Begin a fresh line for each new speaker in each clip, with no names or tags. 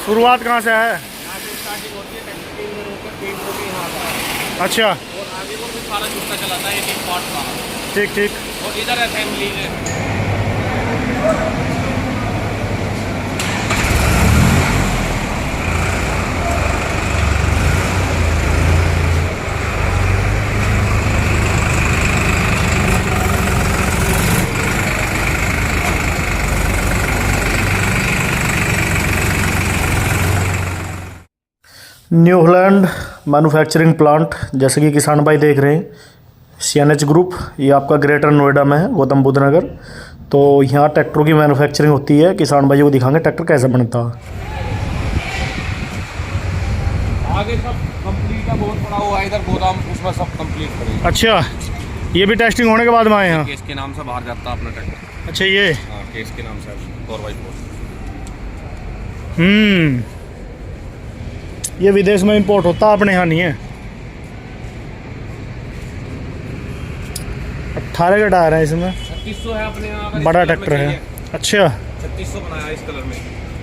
शुरुआत कहाँ से है?
यहाँ से स्टार्टिंग होती है, ट्रैक्टर के अंदर होकर पेंट होकर यहाँ आता है
अच्छा,
और आगे को भी सारा जुटता चलाता है एक पार्ट का।
ठीक ठीक।
और इधर असेंबली है।
न्यू हॉलैंड मैन्युफैक्चरिंग प्लांट, जैसे कि किसान भाई देख रहे हैं, CNH ग्रुप, ये आपका ग्रेटर नोएडा में है, गौतम बुद्ध नगर। तो यहाँ ट्रैक्टरों की मैन्युफैक्चरिंग होती है। किसान भाई को दिखाएंगे ट्रैक्टर कैसे बनता है।
आगे सब कंप्लीट है, बहुत बड़ा हुआ है इधर गोदाम, उसमें सब कंप्लीट करेंगे।
अच्छा, ये भी टेस्टिंग होने के बाद में आए हैं?
केस के नाम से बाहर जाता है अपना ट्रैक्टर।
अच्छा, ये
हाँ, केस के नाम से 4x4।
ये विदेश में इंपोर्ट होता है, अपने यहाँ नहीं है। 18 के टायर है इसमें।
3600 है अपने यहाँ का,
बड़ा ट्रैक्टर है। अच्छा,
3600 बनाया इस कलर में।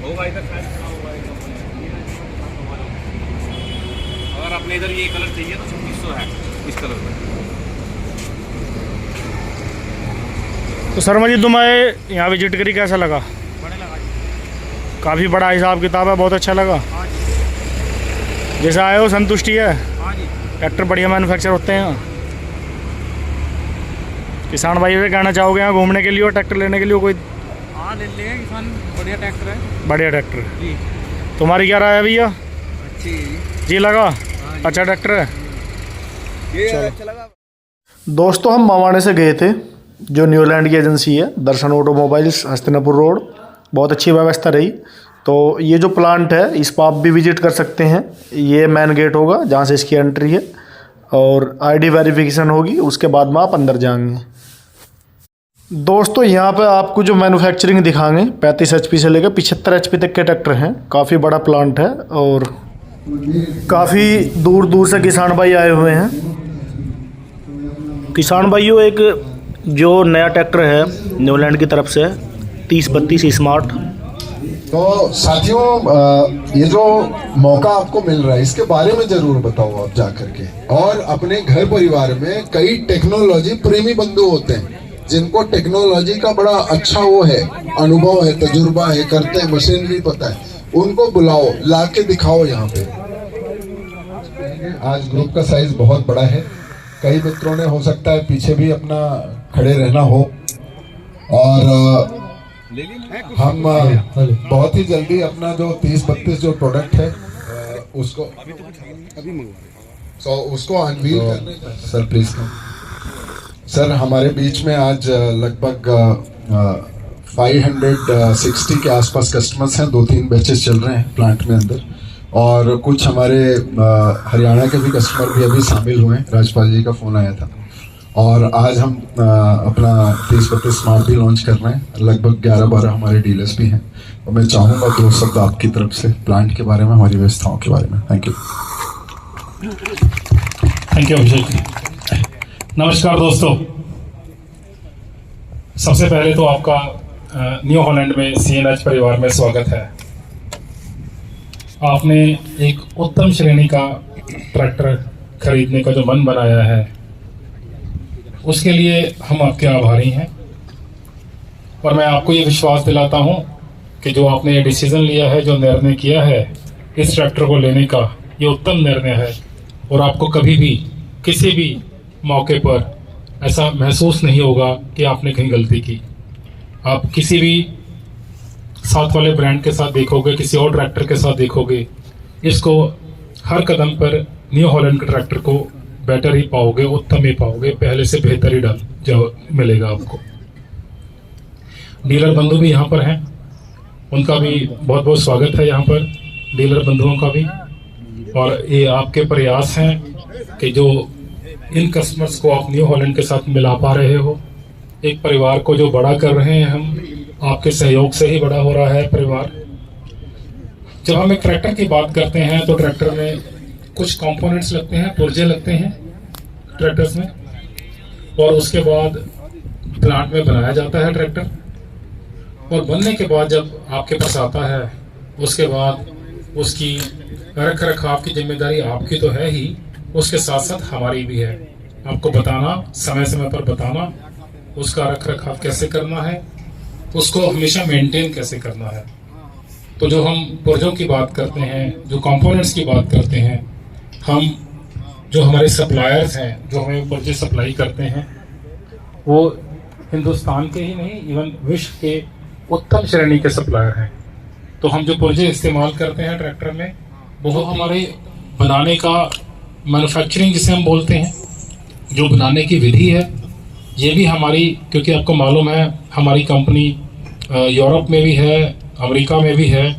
होगा इधर शायद खड़ा होगा इधर। अगर अपने इधर ये कलर चाहिए तो 3600 है इस कलर में।
तो शर्मा जी, तुम्हें यहाँ विजिट करी कैसा लगा?
बड़े लगा जी।
काफ़ी बड़ा हिसाब किताब है, बहुत अच्छा लगा।
हाँ जी,
जैसे आए हो संतुष्टि है?
हाँ जी।
ट्रैक्टर बढ़िया मैन्युफैक्चर होते हैं यहाँ। किसान भाई से कहना चाहोगे यहाँ घूमने के लिए और ट्रैक्टर लेने के लिए कोई?
हाँ, ले लेंगे किसान, बढ़िया ट्रैक्टर है।
बढ़िया ट्रैक्टर।
जी,
तुम्हारी क्या राय है भैया?
अच्छी
जी लगा?
जी।
अच्छा ट्रैक्टर है।
ये अच्छा लगा।
दोस्तों, हम मवाने से गए थे, जो न्यूलैंड की एजेंसी है, दर्शन ऑटोमोबाइल्स, हस्तिनापुर रोड। बहुत अच्छी व्यवस्था रही। तो ये जो प्लांट है, इस पर आप भी विजिट कर सकते हैं। ये मेन गेट होगा जहाँ से इसकी एंट्री है, और ID वेरिफिकेशन होगी, उसके बाद में आप अंदर जाएंगे। दोस्तों, यहाँ पे आपको जो मैन्युफैक्चरिंग दिखाएंगे, 35 HP से लेकर 75 HP तक के ट्रैक्टर हैं। काफ़ी बड़ा प्लांट है और काफ़ी दूर दूर से किसान भाई आए हुए हैं। किसान भाइयों, एक जो नया ट्रैक्टर है न्यूलैंड की तरफ से, 3032 स्मार्ट।
तो साथियों, ये जो मौका आपको मिल रहा है, इसके बारे में जरूर बताओ आप जाकर के। और अपने घर परिवार में कई टेक्नोलॉजी प्रेमी बंधु होते हैं, जिनको टेक्नोलॉजी का बड़ा अच्छा वो है, अनुभव है, तजुर्बा है, करते हैं, मशीनरी पता है, उनको बुलाओ, ला के दिखाओ यहाँ पे। आज ग्रुप का साइज बहुत बड़ा है। कई मित्रों ने हो सकता है पीछे भी अपना खड़े रहना हो, और हम बहुत ही जल्दी अपना जो 3032 जो प्रोडक्ट है उसको उसको अनवील करने का। सर प्लीज सर, हमारे बीच में आज लगभग 560 के आसपास कस्टमर्स हैं। 2-3 बैचेस चल रहे हैं प्लांट में अंदर, और कुछ हमारे हरियाणा के भी कस्टमर भी अभी शामिल हुए हैं। राजपाल जी का फ़ोन आया था, और आज हम अपना 3032 स्मार्ट भी लॉन्च कर रहे हैं। लगभग 11-12 हमारे डीलर्स भी हैं, और मैं चाहूँगा 2 शब्द आपकी तरफ से प्लांट के बारे में, हमारी व्यवस्थाओं के बारे में। Thank you.
थैंक यू अभिषेक। नमस्कार दोस्तों, सबसे पहले तो आपका न्यू हॉलैंड में CNH परिवार में स्वागत है। आपने एक उत्तम श्रेणी का ट्रैक्टर खरीदने का जो मन बनाया है, उसके लिए हम आपके आभारी हैं। और मैं आपको ये विश्वास दिलाता हूं कि जो आपने ये डिसीजन लिया है, जो निर्णय किया है इस ट्रैक्टर को लेने का, ये उत्तम निर्णय है। और आपको कभी भी किसी भी मौके पर ऐसा महसूस नहीं होगा कि आपने कहीं गलती की। आप किसी भी साथ वाले ब्रांड के साथ देखोगे, किसी और ट्रैक्टर के साथ देखोगे, इसको हर कदम पर न्यू हॉलैंड के ट्रैक्टर को बेटर ही पाओगे, उत्तम ही पाओगे, पहले से बेहतर ही जो मिलेगा आपको। डीलर बंधु भी यहाँ पर हैं, उनका भी बहुत बहुत स्वागत है यहाँ पर, डीलर बंधुओं का भी। और ये आपके प्रयास हैं कि जो इन कस्टमर्स को आप न्यू हॉलैंड के साथ मिला पा रहे हो, एक परिवार को जो बड़ा कर रहे हैं हम, आपके सहयोग से ही बड़ा हो रहा है परिवार। जब हम एक ट्रैक्टर की बात करते हैं तो ट्रैक्टर में कुछ कंपोनेंट्स लगते हैं, पुर्जे लगते हैं ट्रैक्टर्स में, और उसके बाद प्लांट में बनाया जाता है ट्रैक्टर। और बनने के बाद जब आपके पास आता है, उसके बाद उसकी रख रखाव की जिम्मेदारी आपकी तो है ही, उसके साथ साथ हमारी भी है। आपको बताना, समय समय पर बताना, उसका रख रखाव कैसे करना है, उसको हमेशा मेंटेन कैसे करना है। तो जो हम पुर्जों की बात करते हैं, जो कंपोनेंट्स की बात करते हैं, हम जो हमारे सप्लायर्स हैं जो हमें पुर्जे सप्लाई करते हैं, वो हिंदुस्तान के ही नहीं, इवन विश्व के उत्तम श्रेणी के सप्लायर हैं। तो हम जो पुर्जे इस्तेमाल करते हैं ट्रैक्टर में, वो हमारे बनाने का मैन्युफैक्चरिंग जिसे हम बोलते हैं, जो बनाने की विधि है, ये भी हमारी, क्योंकि आपको मालूम है हमारी कंपनी यूरोप में भी है, अमेरिका में भी है,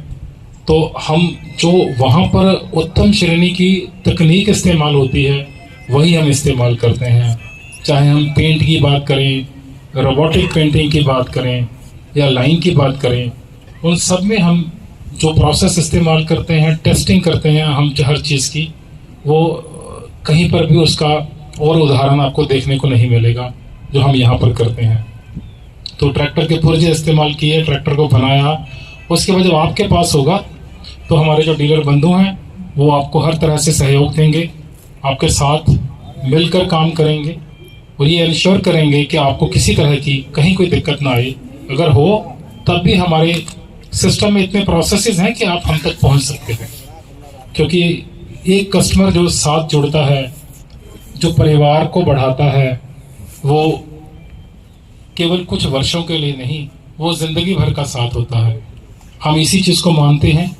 तो हम जो वहाँ पर उत्तम श्रेणी की तकनीक इस्तेमाल होती है वही हम इस्तेमाल करते हैं। चाहे हम पेंट की बात करें, रोबोटिक पेंटिंग की बात करें या लाइन की बात करें, उन सब में हम जो प्रोसेस इस्तेमाल करते हैं, टेस्टिंग करते हैं हम हर चीज़ की, वो कहीं पर भी उसका और उदाहरण आपको देखने को नहीं मिलेगा जो हम यहाँ पर करते हैं। तो ट्रैक्टर के पुर्जे इस्तेमाल किए, ट्रैक्टर को बनाया, उसके बाद जब आपके पास होगा तो हमारे जो डीलर बंधु हैं वो आपको हर तरह से सहयोग देंगे, आपके साथ मिलकर काम करेंगे और ये इंश्योर करेंगे कि आपको किसी तरह की कहीं कोई दिक्कत ना आए। अगर हो तब भी हमारे सिस्टम में इतने प्रोसेसेस हैं कि आप हम तक पहुंच सकते हैं, क्योंकि एक कस्टमर जो साथ जुड़ता है, जो परिवार को बढ़ाता है, वो केवल कुछ वर्षों के लिए नहीं, वो जिंदगी भर का साथ होता है। हम इसी चीज़ को मानते हैं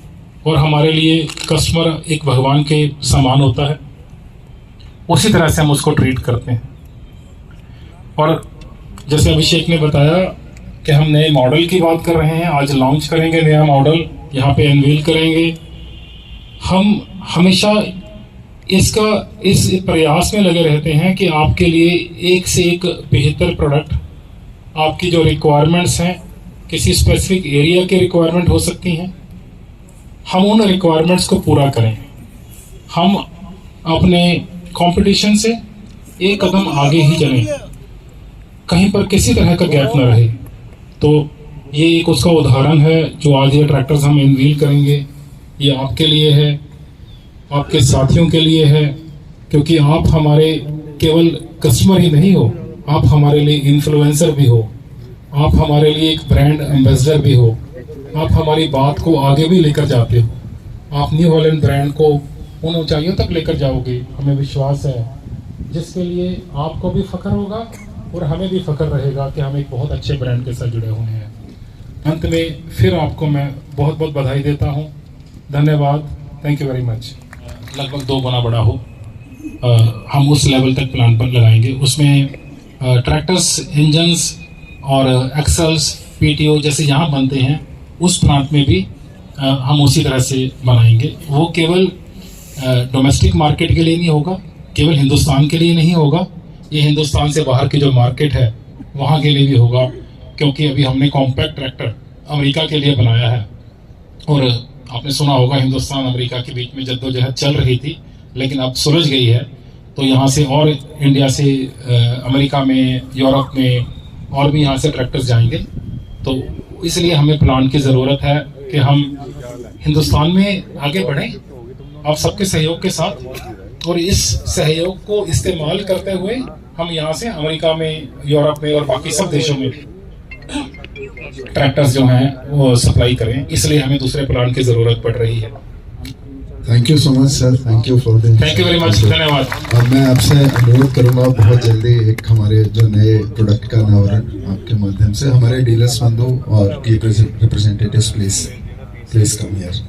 और हमारे लिए कस्टमर एक भगवान के समान होता है, उसी तरह से हम उसको ट्रीट करते हैं। और जैसे अभिषेक ने बताया कि हम नए मॉडल की बात कर रहे हैं, आज लॉन्च करेंगे नया मॉडल, यहाँ पे अनवील करेंगे। हम हमेशा इस प्रयास में लगे रहते हैं कि आपके लिए एक से एक बेहतर प्रोडक्ट, आपकी जो रिक्वायरमेंट्स हैं, किसी स्पेसिफिक एरिया की रिक्वायरमेंट हो सकती हैं, हम उन रिक्वायरमेंट्स को पूरा करें। हम अपने कंपटीशन से एक कदम आगे ही चलें, कहीं पर किसी तरह का गैप न रहे। तो ये एक उसका उदाहरण है जो आज ये ट्रैक्टर्स हम अनवील करेंगे। ये आपके लिए है, आपके साथियों के लिए है, क्योंकि आप हमारे केवल कस्टमर ही नहीं हो, आप हमारे लिए इन्फ्लुएंसर भी हो, आप हमारे लिए एक ब्रांड एम्बेसडर भी हो, आप हमारी बात को आगे भी लेकर जाते हो। आप न्यू हॉलैंड ब्रांड को उन ऊंचाइयों तक लेकर जाओगे, हमें विश्वास है, जिसके लिए आपको भी फख्र होगा और हमें भी फख्र रहेगा कि हम एक बहुत अच्छे ब्रांड के साथ जुड़े हुए हैं। अंत में फिर आपको मैं बहुत बहुत बधाई देता हूँ, धन्यवाद, थैंक यू वेरी मच। लगभग 2 गुना बड़ा हो, हम उस लेवल तक प्लान पर लगाएंगे। उसमें ट्रैक्टर्स, इंजन्स और एक्सल्स, पीटीओ जैसे यहाँ बनते हैं, उस प्लांट में भी हम उसी तरह से बनाएंगे। वो केवल डोमेस्टिक मार्केट के लिए नहीं होगा, केवल हिंदुस्तान के लिए नहीं होगा, ये हिंदुस्तान से बाहर की जो मार्केट है वहाँ के लिए भी होगा, क्योंकि अभी हमने कॉम्पैक्ट ट्रैक्टर अमेरिका के लिए बनाया है। और आपने सुना होगा हिंदुस्तान अमेरिका के बीच में जद्दोजहद चल रही थी, लेकिन अब सुलझ गई है। तो यहाँ से और इंडिया से अमेरिका में, यूरोप में और भी यहाँ से ट्रैक्टर्स जाएंगे। तो इसलिए हमें प्लान की ज़रूरत है कि हम हिंदुस्तान में आगे बढ़ें आप सबके सहयोग के साथ, और इस सहयोग को इस्तेमाल करते हुए हम यहाँ से अमेरिका में, यूरोप में और बाकी सब देशों में ट्रैक्टर्स जो हैं वो सप्लाई करें। इसलिए हमें दूसरे प्लान की ज़रूरत पड़ रही है।
Thank you so much sir, thank you for the,
thank you very much, धन्यवाद।
अब मैं आपसे अनुरोध करूंगा बहुत जल्दी एक हमारे जो नए प्रोडक्ट का अनावरण आपके माध्यम से, हमारे डीलर्स बंधु और की रिप्रेजेंटेटिव्स प्लीज कम हियर।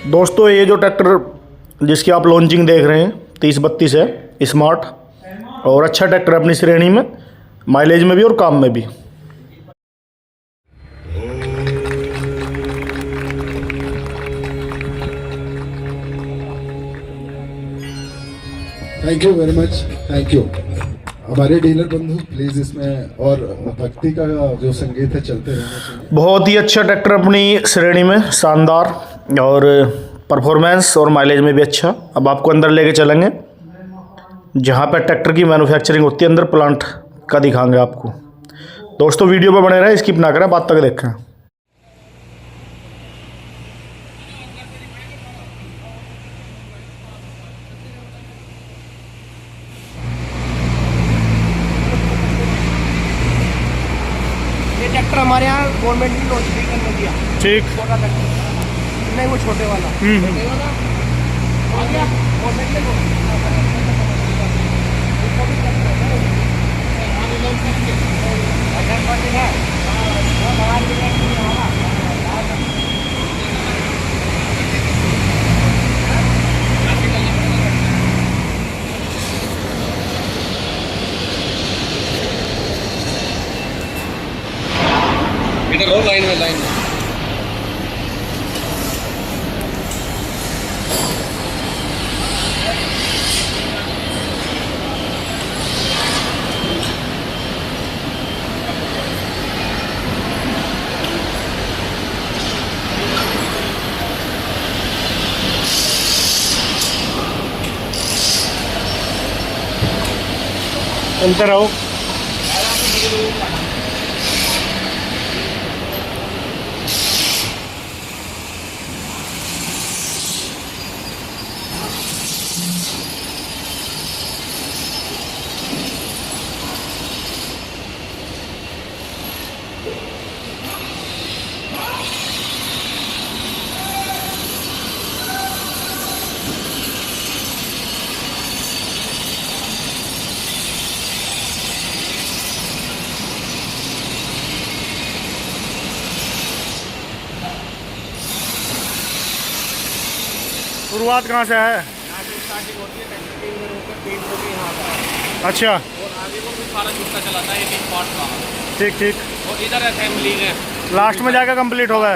दोस्तों ये जो ट्रैक्टर जिसकी आप लॉन्चिंग देख रहे हैं 3032 है, स्मार्ट और अच्छा ट्रैक्टर अपनी श्रेणी में, माइलेज में भी और काम में भी।
Thank you very much, thank you. हमारे डीलर बंधु प्लीज इसमें और भक्ति का जो संगीत है चलते रहना चाहिए।
बहुत ही अच्छा ट्रैक्टर अपनी श्रेणी में, शानदार, और परफॉर्मेंस और माइलेज में भी अच्छा। अब आपको अंदर लेके चलेंगे जहाँ पर ट्रैक्टर की मैन्युफैक्चरिंग होती है, अंदर प्लांट का दिखाएंगे आपको। दोस्तों वीडियो पर बने रहें, स्किप ना करें, बाद तक देखें।
ये ट्रैक्टर हमारे यहाँ गवर्नमेंट ने नोटिफिकेशन में दिया।
ठीक।
छोटा ट्रैक्टर नहीं, वो छोटे वाला। छोटे वाला आ गया गवर्नमेंट ने।
इधर हो लाइन में, लाइन में।
अंदर आओ। शुरुआत कहाँ से है?
स्टार्टिंग होती है ट्रैक्टर के इंजन होकर पेंट होकर यहाँ आता है,
अच्छा,
और आगे को भी सारा जुटता चलाता है एक पार्ट का।
ठीक ठीक।
और इधर असेंबली है,
लास्ट में जाकर कंप्लीट होगा।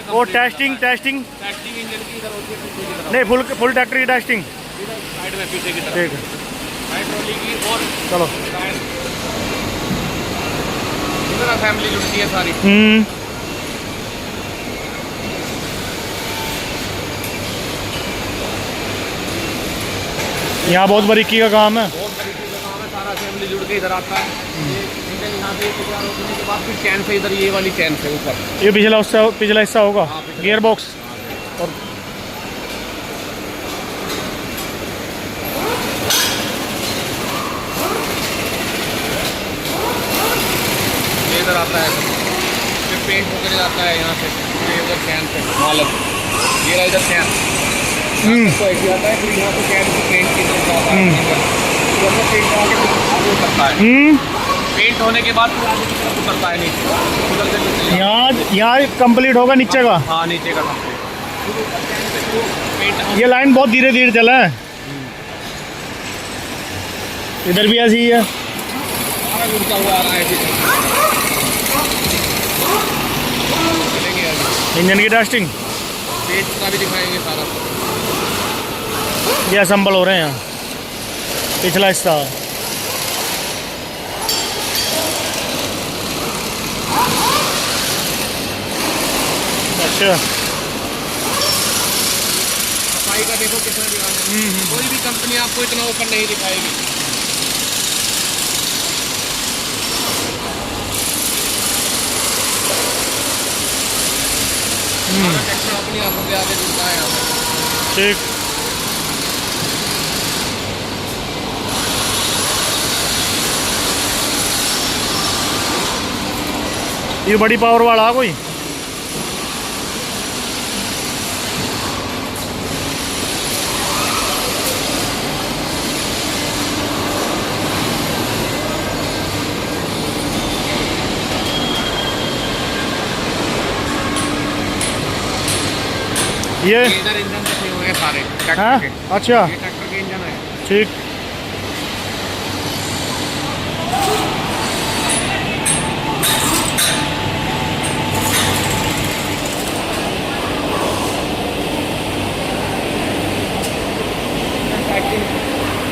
वो टेस्टिंग टेस्टिंग
टेस्टिंग इंजन की इधर होती है पीछे की तरफ।
नहीं, फुल ट्रैक्टर की टेस्टिंग।
इधर साइड में पीछे की तरफ
ठीक है,
हाइड्रोलिक की, और
चलो।
इधर असेंबली जुड़ती है सारी।
यहाँ बहुत बारीकी का काम है।
बहुत तरीके का काम है, सारा असेंबली जुड़ के इधर आता है। ये इंजन यहाँ से तैयार होने के बाद फिर चैन से इधर ये वाली चैन से ऊपर
ये पिछला हिस्सा होगा, गियर बॉक्स। और
ये इधर आता है, फिर पेंट होकर जाता है यहाँ से, फिर इधर चैन से मालक, ये रहा इधर चैन तो ऐसे आता है, फिर यहाँ से चैन से पेंट की तरफ जाता है। इधर से पेंट आगे आगे उतरता है, पेंट होने के बाद फिर आगे की तरफ उतरता है नीचे, उधर से नीचे।
यहाँ कंप्लीट होगा नीचे का।
हाँ, नीचे का पेंट।
ये लाइन बहुत धीरे धीरे चला है, इधर भी ऐसी ही है।
सारा जुड़ता हुआ आ रहा है चलेंगे अभी।
इंजन की टेस्टिंग,
पेंट का भी दिखाएंगे सारा।
ये असम्बल हो रहे हैं यहाँ, पिछला हिस्सा। अच्छा,
सफाई का देखो कितना दिखाना है। कोई भी कंपनी आपको इतना ओपन नहीं दिखाएगी। ट्रैक्टर अपनी आंखों के आगे जुड़ता है यहाँ पे।
ठीक। ये बड़ी पावर वाला कोई? ये
इधर इंजन रखे हुए हैं सारे ट्रैक्टर
हाँ?
के।
अच्छा,
ये ट्रैक्टर के इंजन है।
ठीक।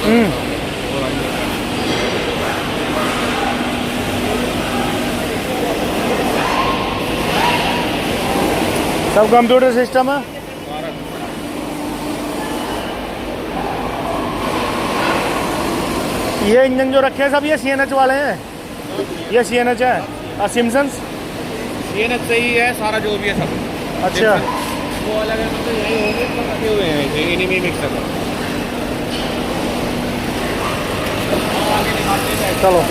और आइए।
सब कंप्यूटर सिस्टम है। ये इंजन जो रखे हैं सब ये CNH वाले हैं, ये CNH है और सिम्पसन्स
ये ना सही है सारा जो भी है सब।
अच्छा
वो अलग है मतलब यही होंगे सब रखे हुए हैं इसे इन्हीं में मिक्सर है। आगे दिखाते हैं।
चलो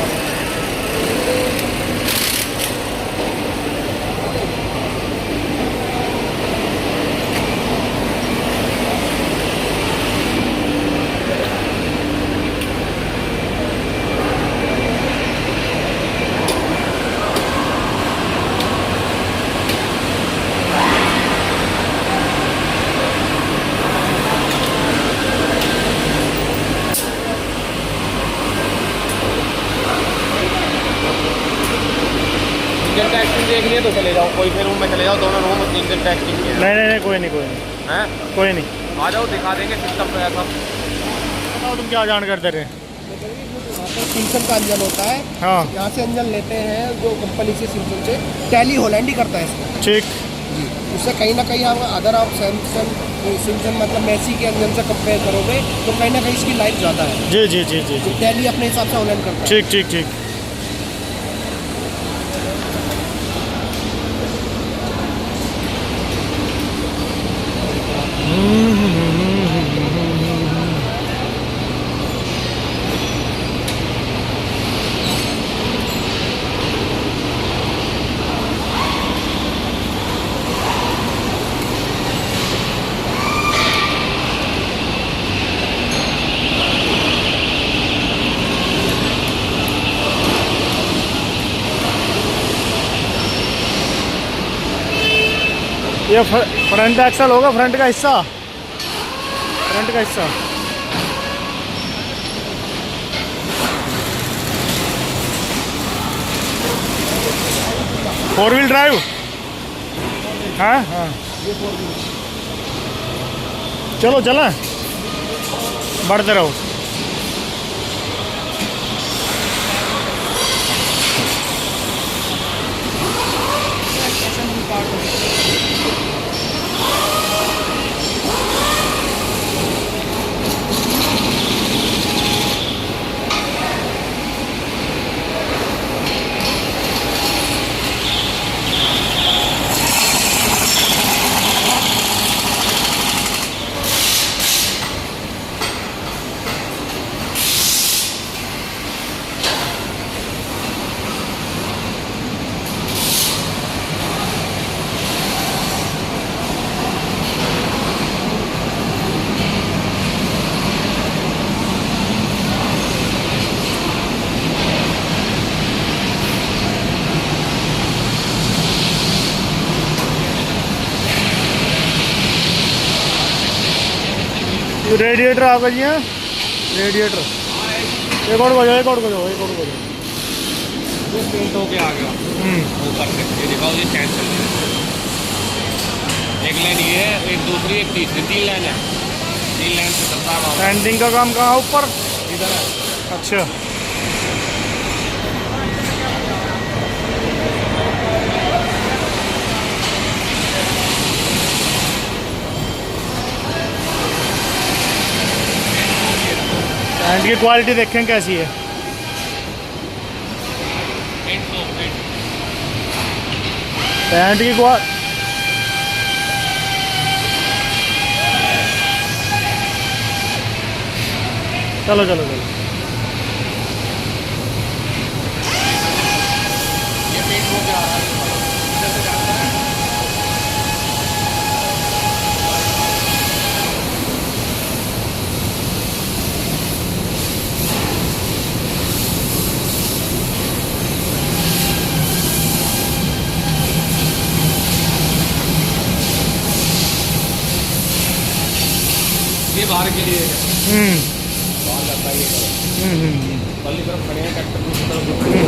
इंजन टेस्टिंग देखनी है तो चले जाओ, कोई फिर रूम में चले जाओ, दोनों रूम इंजन टेस्टिंग की है।
नहीं कोई नहीं
हैं
कोई नहीं।
आ जाओ दिखा देंगे सिस्टम पे ऐसा।
बताओ तुम क्या जानकारी दे रहे हैं।
सिम्पसन का इंजन होता है।
हाँ
यहाँ से इंजन लेते हैं जो कंपनी से, सिम्पसन से टैली हॉलैंड ही करता है इसको
ठीक।
जी। उससे कहीं ना कहीं आप अगर आप सिम्पसन मतलब मैसी के इंजन से कंपेयर करोगे तो कहीं ना कहीं इसकी लाइफ ज़्यादा है।
जी जी जी जी जी
टैली अपने हिसाब से हॉलैंड करता है।
ठीक ठीक ठीक। ये फ्रंट एक्सल होगा, फ्रंट का हिस्सा, फ्रंट का हिस्सा। Four wheel drive. हाँ हाँ चलो चलें, बढ़ते रहो। रेडिएटर आ गई है, रेडिएटर। एक और को जाओ, एक और को जाओ, एक और को जाओ।
वो पेंट होके आ गया ऊपर से। ये दिखाओ, ये चैन चल रही है। एक लाइन ये है, एक दूसरी, एक तीसरी, 3 लाइन है। 3 लाइन से चलता है।
पेंटिंग का काम कहाँ ऊपर?
इधर है।
अच्छा पेंट की क्वालिटी देखें कैसी है। पेंट की क्वालिटी चलो चलो चलो।
ये पेंट हो गया है। इधर से जाता है। ये बाहर के लिए है। बाहर लगता है ये। वाली तरफ खड़े हैं ट्रैक्टर दूसरी तरफ।